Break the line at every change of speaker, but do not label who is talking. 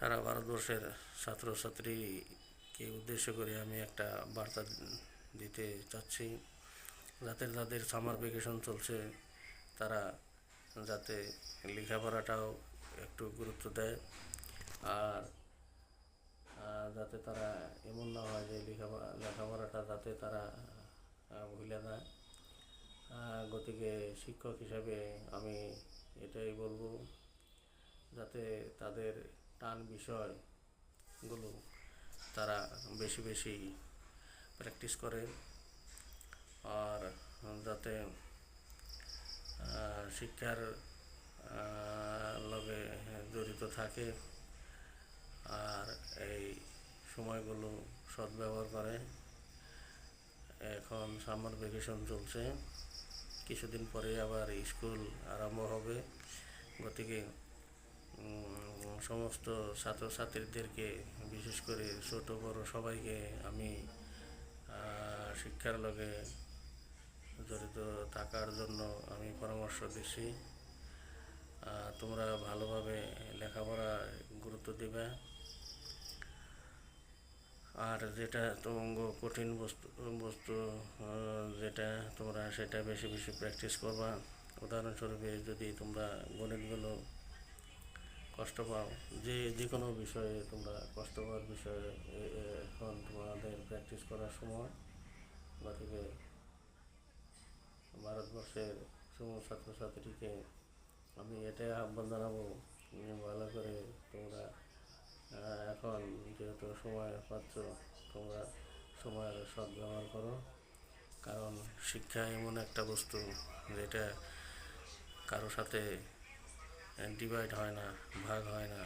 সারা ভারতবর্ষের ছাত্রছাত্রীকে উদ্দেশ্য করে আমি একটা বার্তা দিতে চাচ্ছি, যাতে যাদের সামার ভ্যাকেশন চলছে তারা যাতে লেখাপড়াটাও একটু গুরুত্ব দেয়। আর যাতে তারা এমন না হয় যে লেখাপড়াটা যাতে তারা ভুলে না। গতিকে শিক্ষক হিসাবে আমি এটাই বলবো, যাতে তাদের টান বিষয়গুলো তারা বেশি বেশি প্র্যাকটিস করে, আর যাতে শিক্ষার লগে জড়িত থাকে, আর এই সময়গুলো সদ্ব্যবহার করে। এখন সামার ভ্যাকেশন চলছে, কিছুদিন পরে আবার স্কুল আরম্ভ হবে। গতিকে সমস্ত ছাত্রছাত্রীদেরকে, বিশেষ করে ছোট বড় সবাইকে আমি শিক্ষার লগে জড়িত থাকার জন্য আমি পরামর্শ দিচ্ছি। তোমরা ভালোভাবে লেখাপড়া গুরুত্ব দিবে, আর যেটা তোমার কঠিন বস্তু যেটা তোমরা সেটা বেশি বেশি প্র্যাকটিস করবা। উদাহরণস্বরূপ যদি তোমরা গণিতগুলো কষ্ট পাও, যে কোনো বিষয়ে তোমরা কষ্ট পাওয়ার বিষয়ে এখন তোমাদের প্র্যাকটিস করার সময়। গতিকে ভারতবর্ষের সমস্ত ছাত্রছাত্রীকে আমি এটাই আহ্বান জানাবো, ভালো করে তোমরা এখন যেহেতু সময় পাচ্ছ, তোমরা সময়ের সদ্ব্যবহার করো। কারণ শিক্ষা এমন একটা বস্তু যেটা কারো সাথে ডিভাইড হয় না, ভাগ হয় না।